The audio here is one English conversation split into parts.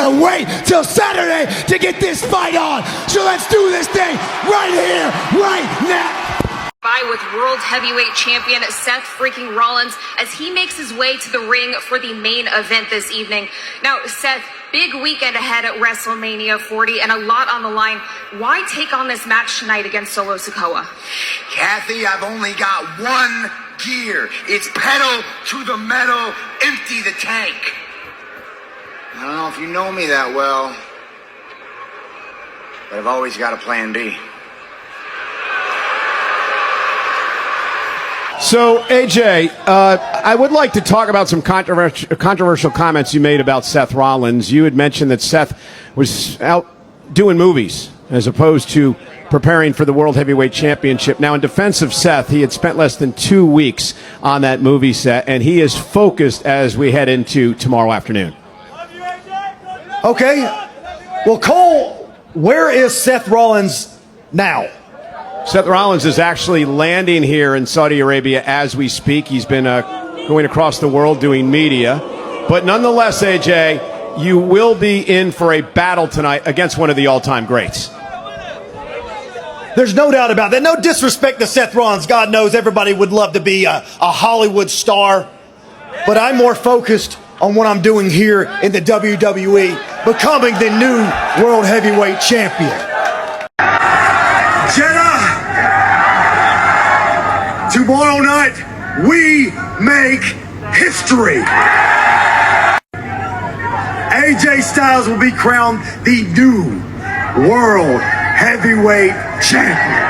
gotta wait till Saturday to get this fight on. So let's do this thing right here, right now. With World Heavyweight Champion Seth freaking Rollins as he makes his way to the ring for the main event this evening. Now, Seth, big weekend ahead at WrestleMania 40 and a lot on the line. Why take on this match tonight against Solo Sikoa? Kathy, I've only got one gear. It's pedal to the metal, empty the tank. I don't know if you know me that well, but I've always got a plan B. So, AJ, I would like to talk about some controversial comments you made about Seth Rollins. You had mentioned that Seth was out doing movies as opposed to preparing for the World Heavyweight Championship. Now, in defense of Seth, he had spent less than 2 weeks on that movie set, and he is focused as we head into tomorrow afternoon. Okay. Well, Cole, where is Seth Rollins now? Seth Rollins is actually landing here in Saudi Arabia as we speak. He's been going across the world doing media. But nonetheless, AJ, you will be in for a battle tonight against one of the all-time greats. There's no doubt about that. No disrespect to Seth Rollins. God knows everybody would love to be a Hollywood star. But I'm more focused on what I'm doing here in the WWE, becoming the new World Heavyweight Champion. Tomorrow night, we make history. AJ Styles will be crowned the new World Heavyweight Champion.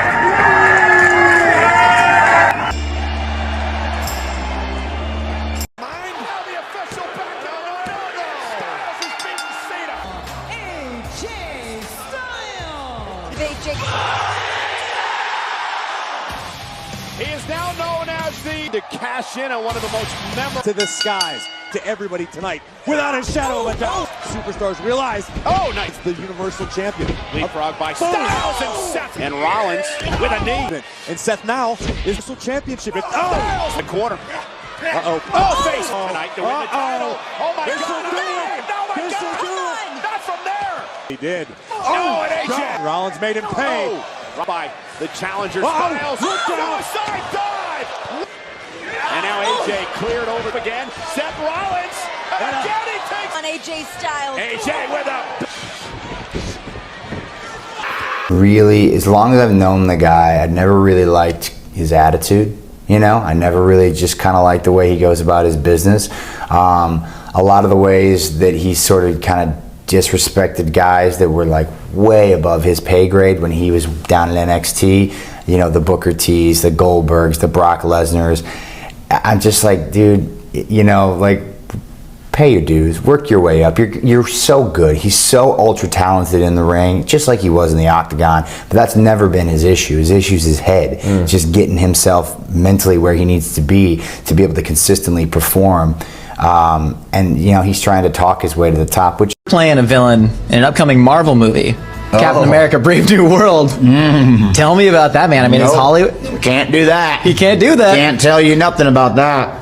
He is now known as to cash in on one of the most memorable to the skies, to everybody tonight, without a shadow of a doubt. Superstars realize, oh, nice, the Universal Champion. Leapfrog by Styles and Seth and Rollins with a knee. And Seth now is Universal Championship. Oh, the quarter. Uh-oh. Oh, face tonight to win the title. Oh my this God! Will do it. Oh my this God! Will do it. Not from there. He did. Oh, and AJ. God. Rollins made him pay. Oh. By the challenger Styles. Look out. Side dive. And now AJ cleared over again. Seth Rollins. And again he takes on AJ Styles. AJ with a. Really, as long as I've known the guy, I never really liked his attitude. You know, I never really just kind of liked the way he goes about his business. A lot of the ways that he sort of kind of disrespected guys that were like way above his pay grade when he was down in NXT. You know, the Booker T's, the Goldbergs, the Brock Lesnar's. I'm just like, dude, you know, like, pay your dues, work your way up. You're so good. He's so ultra talented in the ring, just like he was in the octagon. But that's never been his issue. His issue is his head. Just getting himself mentally where he needs to be able to consistently perform. And you know, he's trying to talk his way to the top, which playing a villain in an upcoming Marvel movie. Captain America: Brave New World. Tell me about that, man. I mean, it's Hollywood. Can't do that. He can't do that. Can't tell you nothing about that.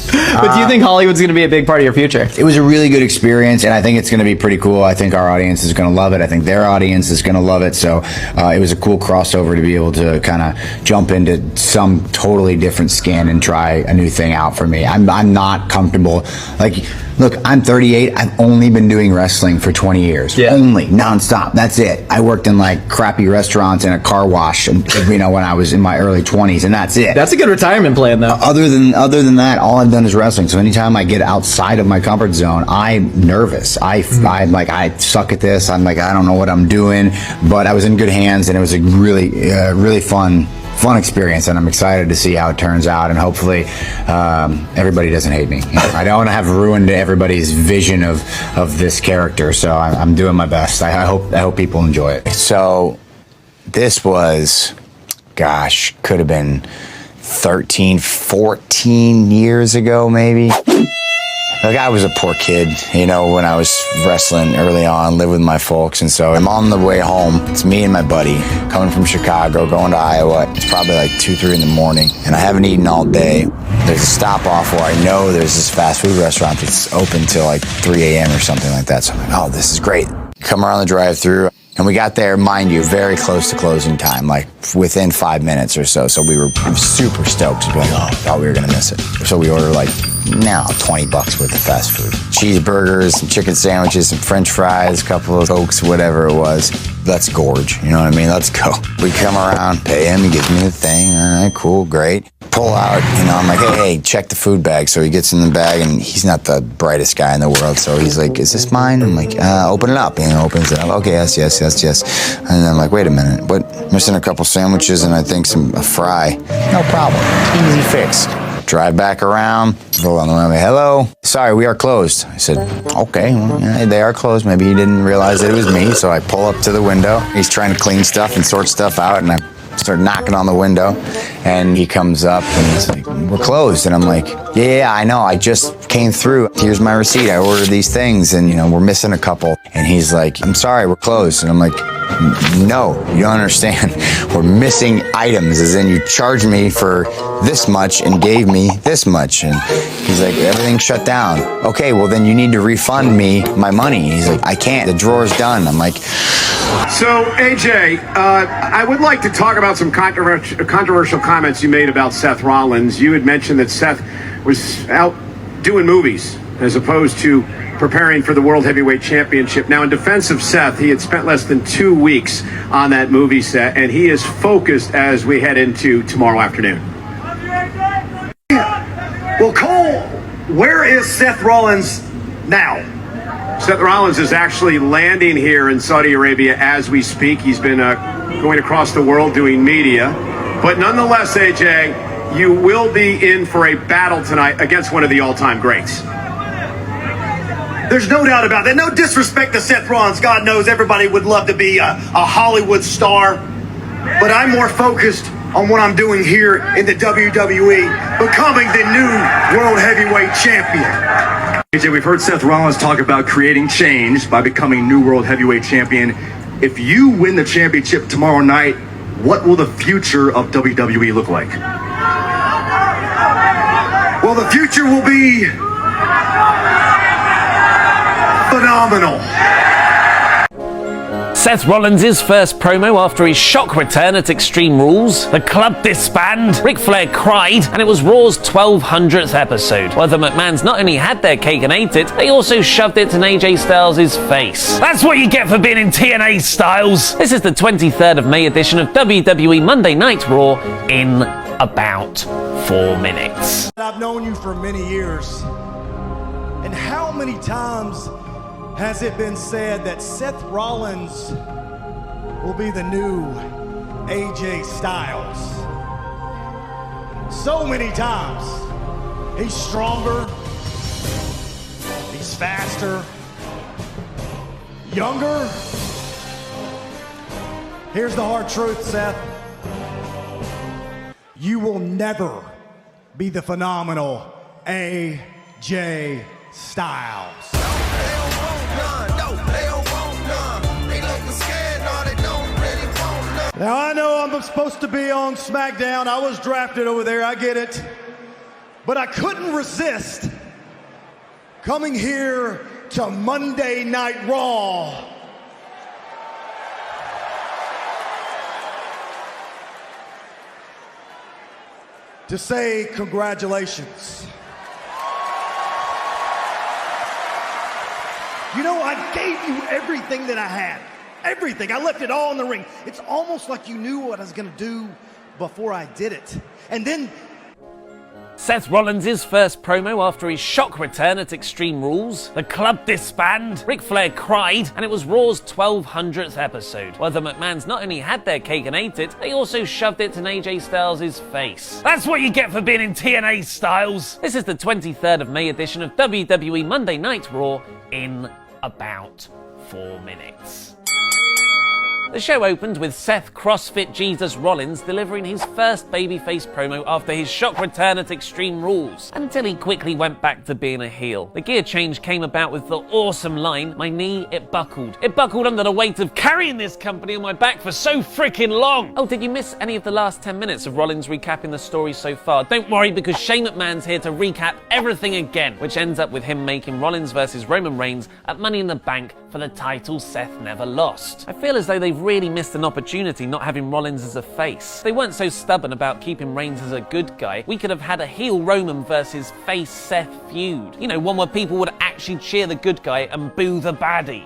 But do you think Hollywood's going to be a big part of your future? It was a really good experience, and I think it's going to be pretty cool. I think our audience is going to love it. I think their audience is going to love it. So it was a cool crossover to be able to kind of jump into some totally different skin and try a new thing out for me. I'm not comfortable. Like, look, I'm 38. I've only been doing wrestling for 20 years. Yeah. Only, nonstop. That's it. I worked in like crappy restaurants and a car wash, and, you know, when I was in my early 20s, and that's it. That's a good retirement plan, though. Other than that, all I've done is wrestling. So anytime I get outside of my comfort zone, I'm nervous. I'm like, I suck at this. I'm like, I don't know what I'm doing. But I was in good hands, and it was a really fun experience, and I'm excited to see how it turns out, and hopefully everybody doesn't hate me. I don't want to have ruined everybody's vision of this character, so I'm doing my best. I hope people enjoy it. So this was, gosh, could have been 13, 14 years ago maybe. Like, I was a poor kid, you know, when I was wrestling early on, lived with my folks, and so I'm on the way home. It's me and my buddy coming from Chicago, going to Iowa. It's probably like 2, 3 in the morning, and I haven't eaten all day. There's a stop off where I know there's this fast food restaurant that's open till like 3 a.m. or something like that. So I'm like, oh, this is great. Come around the drive-thru. And we got there, mind you, very close to closing time, like within 5 minutes or so. So we were super stoked to be like, oh, I thought we were gonna miss it. So we ordered like, now $20 worth of fast food. Cheeseburgers, some chicken sandwiches, some french fries, a couple of Cokes, whatever it was. Let's gorge, you know what I mean? Let's go. We come around, pay him, he gives me the thing. All right, cool, great. Pull out, you know, I'm like, hey, check the food bag. So he gets in the bag, and he's not the brightest guy in the world. So he's like, is this mine? I'm like, open it up. And he opens it up. Okay, yes. And then I'm like, wait a minute, what? Missing a couple sandwiches and I think a fry. No problem, easy fix. Drive baback around, roll on the runway. Hello, sorry, we are closed. I said, okay, well, yeah, they are closed. Maybe he didn't realize that it was me. So I pull up to the window. He's trying to clean stuff and sort stuff out, and I start knocking on the window, and he comes up and he's like, we're closed. And I'm like, yeah, I know, I just came through. Here's my receipt. I ordered these things, and, you know, we're missing a couple. And he's like, I'm sorry, we're closed. And I'm like, no, you don't understand. We're missing items, as in you charged me for this much and gave me this much. And he's like, everything's shut down. Okay, well then you need to refund me my money. He's like, I can't, the drawer's done. I'm like, so AJ, I would like to talk about some controversial comments you made about Seth Rollins. You had mentioned that Seth was out doing movies as opposed to preparing for the World Heavyweight Championship. Now, in defense of Seth, he had spent less than 2 weeks on that movie set, and he is focused as we head into tomorrow afternoon. Well, Cole, where is Seth Rollins now? Seth Rollins is actually landing here in Saudi Arabia as we speak. He's been going across the world doing media. But nonetheless, AJ, you will be in for a battle tonight against one of the all-time greats. There's no doubt about that. No disrespect to Seth Rollins. God knows everybody would love to be a Hollywood star. But I'm more focused on what I'm doing here in the WWE, becoming the new World Heavyweight Champion. AJ, we've heard Seth Rollins talk about creating change by becoming new World Heavyweight Champion. If you win the championship tomorrow night, what will the future of WWE look like? Well, the future will be phenomenal. Seth Rollins' first promo after his shock return at Extreme Rules. The club disbanded, Ric Flair cried, and it was Raw's 1200th episode, where the McMahons not only had their cake and ate it, they also shoved it in AJ Styles' face. That's what you get for being in TNA, Styles! This is the 23rd of May edition of WWE Monday Night Raw in about 4 minutes. I've known you for many years, and how many times has it been said that Seth Rollins will be the new AJ Styles? So many times. He's stronger, he's faster, younger. Here's the hard truth, Seth. You will never be the phenomenal AJ Styles. Now, I know I'm supposed to be on SmackDown. I was drafted over there, I get it. But I couldn't resist coming here to Monday Night Raw to say congratulations. You know, I gave you everything that I had. Everything. I left it all in the ring. It's almost like you knew what I was going to do before I did it. And then Seth Rollins' first promo after his shock return at Extreme Rules. The club disbanded, Ric Flair cried, and it was Raw's 1200th episode, where the McMahons not only had their cake and ate it, they also shoved it in AJ Styles' face. That's what you get for being in TNA, Styles! This is the 23rd of May edition of WWE Monday Night Raw in about 4 minutes. The show opened with Seth CrossFit Jesus Rollins delivering his first babyface promo after his shock return at Extreme Rules, until he quickly went back to being a heel. The gear change came about with the awesome line, "My knee, it buckled." It buckled under the weight of carrying this company on my back for so freaking long. Oh, did you miss any of the last 10 minutes of Rollins recapping the story so far? Don't worry, because Shane McMahon's here to recap everything again, which ends up with him making Rollins versus Roman Reigns at Money in the Bank for the title Seth never lost. I feel as though they've really missed an opportunity not having Rollins as a face. If they weren't so stubborn about keeping Reigns as a good guy, we could have had a heel Roman versus face Seth feud. You know, one where people would actually cheer the good guy and boo the baddie.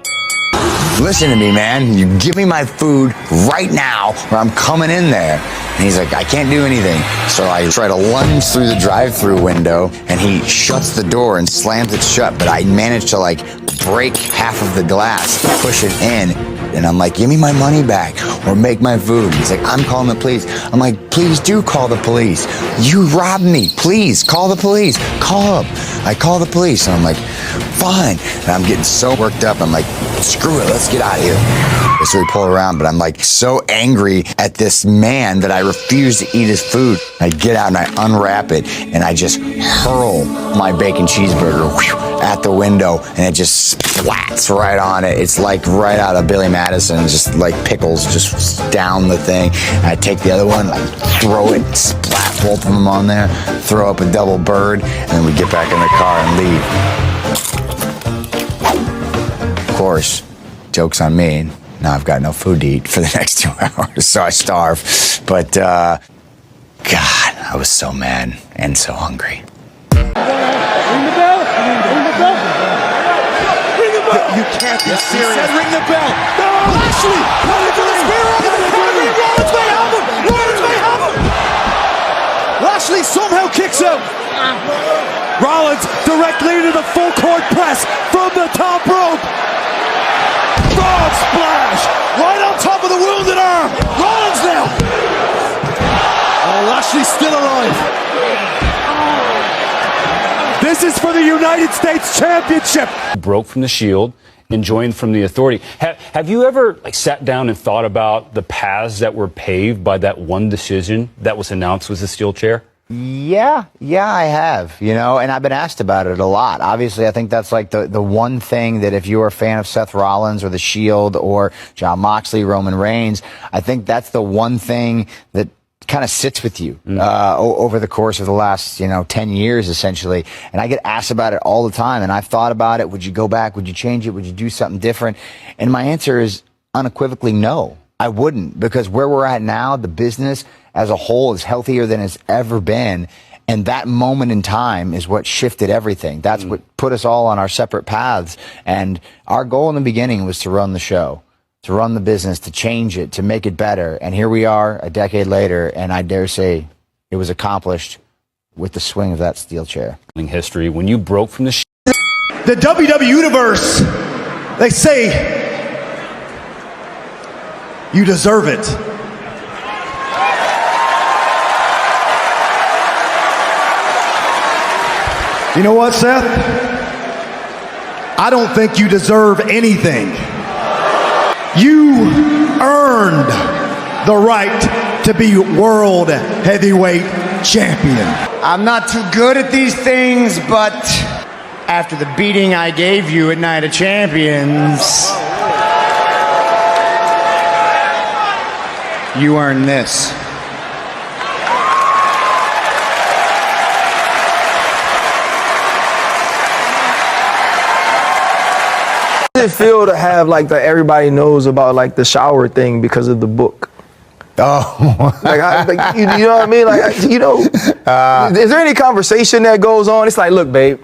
Listen to me, man. You give me my food right now or I'm coming in there. And he's like, I can't do anything. So I try to lunge through the drive-through window and he shuts the door and slams it shut. But I managed to like break half of the glass, push it in. And I'm like, give me my money back or make my food. He's like, I'm calling the police. I'm like, please do call the police. You robbed me. Please call the police. Call them. I call the police. And I'm like, fine. And I'm getting so worked up. I'm like, screw it. Let's get out of here. So we pull around, but I'm like so angry at this man that I refuse to eat his food. I get out and I unwrap it and I just hurl my bacon cheeseburger at the window and it just splats right on it. It's like right out of Billy Madison, just like pickles just down the thing. And I take the other one, I throw it, splat both of them on there, throw up a double bird, and then we get back in the car and leave. Of course, joke's on me. Now I've got no food to eat for the next 2 hours, so I starve. But, God, I was so mad and so hungry. Ring the bell! Ring the bell! Ring the bell! You can't be serious. He said ring the bell. No! Lashley! Running for the spear on the pedigree! Rollins may have him! Rollins may have him! Lashley somehow kicks out. Rollins directly into the full court press from the top rope. Frog splash! Right on top of the wounded arm! Rollins now! Oh, Lashley's still alive. This is for the United States Championship. Broke from the Shield and joined from the Authority. Have you ever sat down and thought about the paths that were paved by that one decision that was announced was the steel chair? Yeah, I have, and I've been asked about it a lot. Obviously, I think that's like the one thing that if you're a fan of Seth Rollins or The Shield or Jon Moxley, Roman Reigns, I think that's the one thing that kind of sits with you over the course of the last 10 years essentially. And I get asked about it all the time, and I've thought about it. Would you go back? Would you change it? Would you do something different? And my answer is unequivocally no. I wouldn't, because where we're at now, the business as a whole is healthier than it's ever been. And that moment in time is what shifted everything. That's what put us all on our separate paths. And our goal in the beginning was to run the show, to run the business, to change it, to make it better. And here we are a decade later, and I dare say it was accomplished with the swing of that steel chair. History, when you broke from the The WWE Universe, they say, you deserve it. You know what, Seth? I don't think you deserve anything. You earned the right to be World Heavyweight Champion. I'm not too good at these things, but after the beating I gave you at Night of Champions, you earned this. How does it feel to have everybody knows about the shower thing because of the book? Oh, you know what I mean? Is there any conversation that goes on? It's like, look, babe,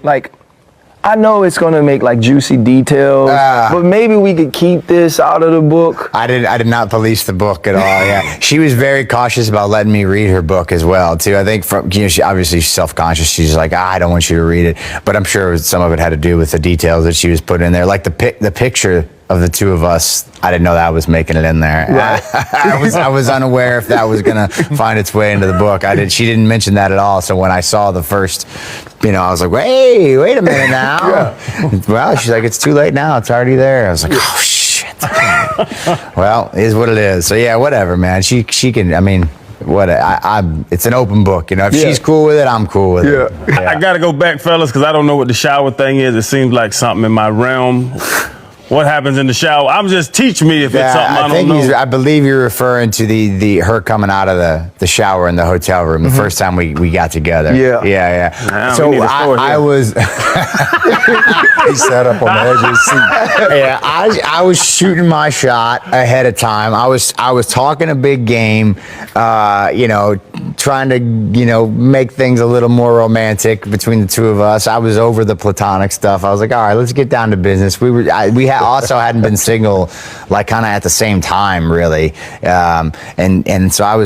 I know it's gonna make juicy details, but maybe we could keep this out of the book. I did not police the book at all. Yeah, she was very cautious about letting me read her book as well too. I think she obviously she's self-conscious. She's like, I don't want you to read it, but I'm sure some of it had to do with the details that she was putting in there, like the picture of the two of us. I didn't know that was making it in there. Right. I was unaware if that was gonna find its way into the book. She didn't mention that at all. So when I saw the first, I was like, wait a minute now. Well, she's like, it's too late now. It's already there. I was like, oh shit. Well, it is what it is. So yeah, whatever, man. She can. I mean, what? It's an open book, you know. If she's cool with it, I'm cool with it. Yeah. I gotta go back, fellas, because I don't know what the shower thing is. It seems like something in my realm. What happens in the shower? I'm just teach me if it's something I don't know. I believe you're referring to her coming out of the shower in the hotel room the first time we got together. Yeah. So I was. He sat up on the edge of his seat. Yeah, I was shooting my shot ahead of time. I was talking a big game, trying to make things a little more romantic between the two of us. I was over the platonic stuff. I was like, all right, let's get down to business. We hadn't been single like kind of at the same time, really, and so I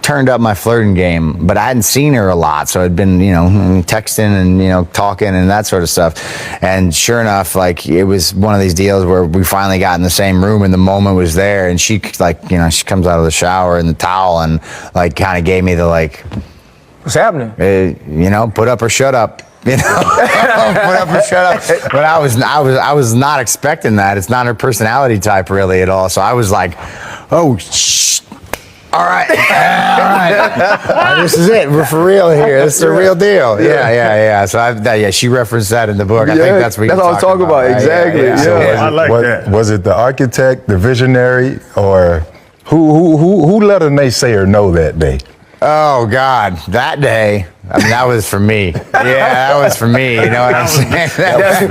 turned up my flirting game, but I hadn't seen her a lot, so I'd been texting and talking and that sort of stuff. And sure enough, like, it was one of these deals where we finally got in the same room and the moment was there, and she she comes out of the shower in the towel and like kind of gave me the like, what's happening? Put up or shut up. Put up or shut up. But I was not expecting that. It's not her personality type really at all. So I was like, oh, all right. This is it. We're for real here. This is a real deal. Yeah. So she referenced that in the book. I think that's what I was talking about. Right? Exactly. Yeah. So I like that. Was it the architect, the visionary, or who let a naysayer know that day? Oh God, that day. I mean, that was for me. Yeah, that was for me. You know what I'm saying? That was the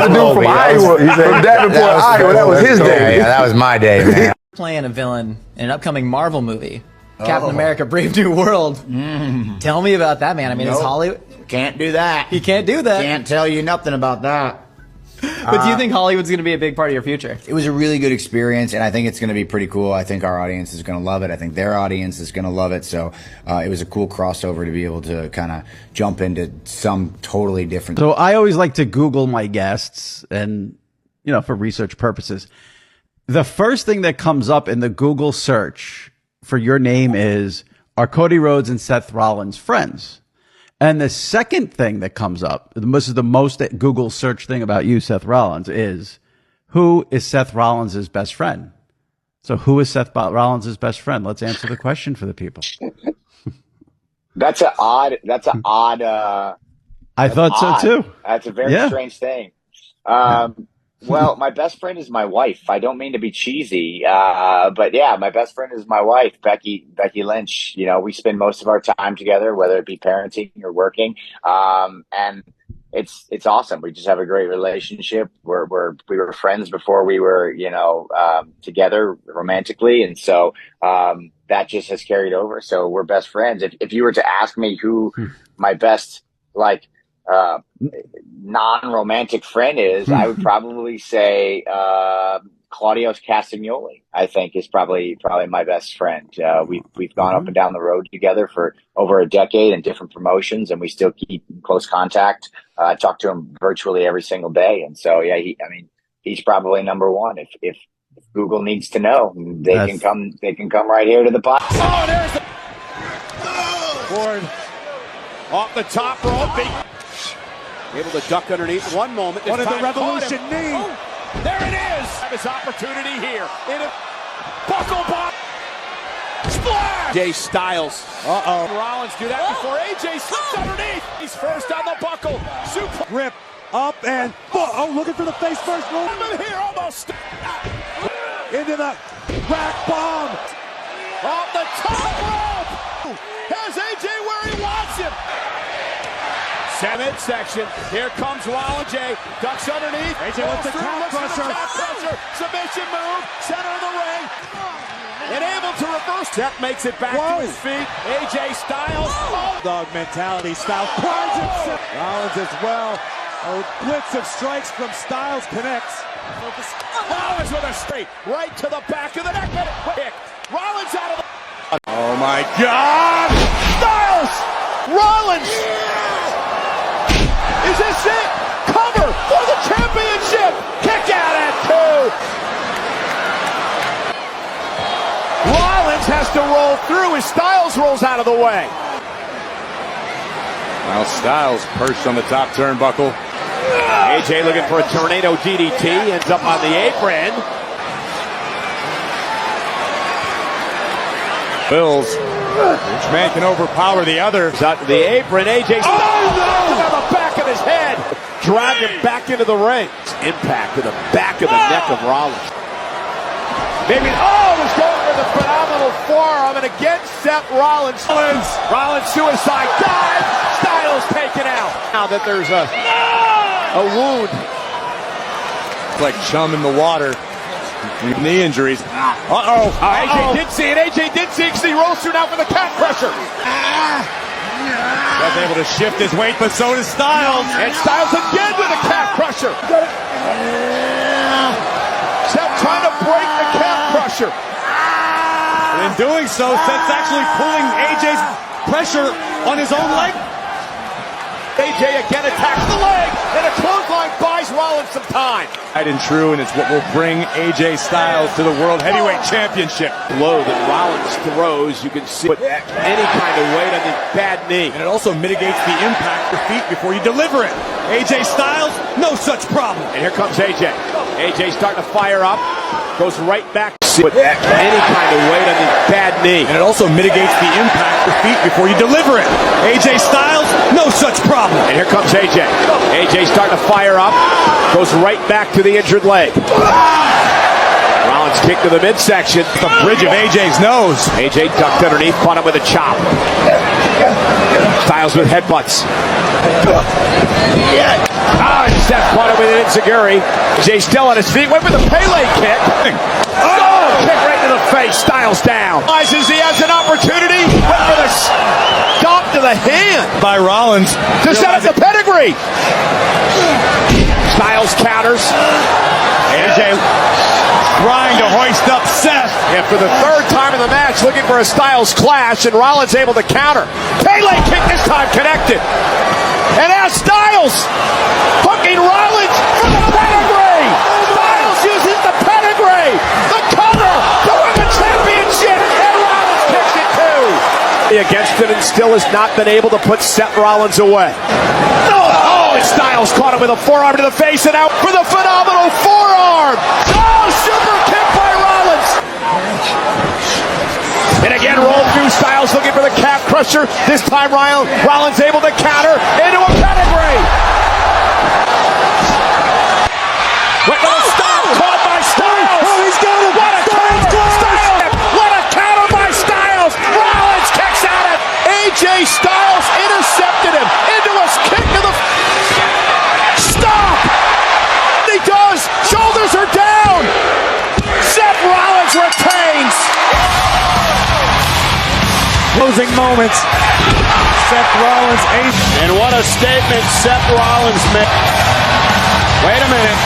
dude from Iowa, from Davenport, Iowa. That was his day. Yeah, that was my day, man. Playing a villain in an upcoming Marvel movie, Captain America: Brave New World. Tell me about that, man. I mean, it's Hollywood. Can't do that. He can't do that. Can't tell you nothing about that. But do you think Hollywood's going to be a big part of your future? It was a really good experience, and I think it's going to be pretty cool. I think our audience is going to love it. I think their audience is going to love it. So it was a cool crossover to be able to kind of jump into some totally different. So I always like to Google my guests, and for research purposes. The first thing that comes up in the Google search for your name is, are Cody Rhodes and Seth Rollins friends? And the second thing that comes up, this is the most Google search thing about you, Seth Rollins, is who is Seth Rollins' best friend? So who is Seth Rollins' best friend? Let's answer the question for the people. That's an odd. I thought so too. That's a very strange thing. Well, my best friend is my wife. I don't mean to be cheesy, but yeah, my best friend is my wife, Becky Lynch. We spend most of our time together, whether it be parenting or working, and it's awesome. We just have a great relationship. We were friends before we were, together romantically, and so that just has carried over. So we're best friends. If you were to ask me who my best non-romantic friend is, I would probably say Claudio Castagnoli. I think is probably my best friend. We've gone up and down the road together for over a decade in different promotions, and we still keep in close contact. I talk to him virtually every single day, and so yeah, he's probably number one. If Google needs to know, they can come right here to the pod. Oh, there's the Ford off the top rope. Able to duck underneath. One moment. What did the Revolution need? Oh, there it is. Have his opportunity here. In a buckle bomb. Splash! AJ Styles. Rollins do that before AJ slips underneath. He's first on the buckle. Super grip up and looking for the face first. Here almost. Into the back bomb. Off the top rope. Has AJ where he wants him. Midsection. Here comes Rollins. Jay ducks underneath. AJ with the calf crusher. Submission move. Center of the ring. And able to reverse. Seth makes it back to his feet. AJ Styles. Dog mentality. Styles prides himself. Rollins as well. A blitz of strikes from Styles connects. Rollins with a straight right to the back of the neck. Kick. Rollins out of the. Oh my God! Styles. Rollins. Is this it? Cover for the championship. Kick out at 2. Rollins has to roll through as Styles rolls out of the way. Now Styles perched on the top turnbuckle. AJ looking for a tornado DDT, ends up on the apron. Bills. Each man can overpower the other. Out to the apron. AJ on the back of his head. Drag him back into the ring. Impact to the back of the neck of Rollins. Maybe, was going for the phenomenal forearm, and again, Seth Rollins. Rollins suicide dive. Styles taken out. Now that there's a wound. It's like chum in the water. Knee injuries. AJ did see it. AJ did see it because he rolls through now for the calf crusher. Seth able to shift his weight, but so does Styles. And Styles again with a calf crusher. Seth trying to break the calf crusher. And in doing so, Seth's actually pulling AJ's pressure on his own leg. AJ again attacks the leg, and a clothesline buys Rollins some time. Tried and true, and it's what will bring AJ Styles to the World Heavyweight Championship. Blow that Rollins throws, you can see put any kind of weight on the bad knee. And it also mitigates the impact of your feet before you deliver it. AJ Styles, no such problem. And here comes AJ. AJ starting to fire up, goes right back. Put any kind of weight on the bad knee. And it also mitigates the impact of your feet before you deliver it. AJ Styles, no such problem. And here comes AJ. AJ starting to fire up, goes right back to the injured leg. Rollins kick to the midsection. The bridge of AJ's nose. AJ ducked underneath, caught him with a chop. Styles with headbutts. Seth caught him with an enziguri. AJ still on his feet, went for the Pele kick. Kick right to the face. Styles down. Realizes he has an opportunity. Went for the stomp to the hand by Rollins to set up the pedigree. Styles counters. AJ trying to hoist up Seth. And for the third time in the match, looking for a Styles clash, and Rollins able to counter. Pele kick this time connected. And now Styles hooking Rollins for the pedigree. Styles uses the pedigree. The cover to win the championship. And Rollins kicks it too. Against it and still has not been able to put Seth Rollins away. And Styles caught him with a forearm to the face and out for the phenomenal forearm. Super kick by Rollins. And again, roll through. Styles looking for the calf crusher. This time Rollins able to counter into a pedigree. What a stop caught by Styles. He's got it. What a counter. Styles. What a counter by Styles. Rollins kicks out it. AJ Styles intercepted him into a kick to the stop. He does. Shoulders are down. Seth Rollins retains. Closing moments. Seth Rollins, and what a statement Seth Rollins made. Wait a minute.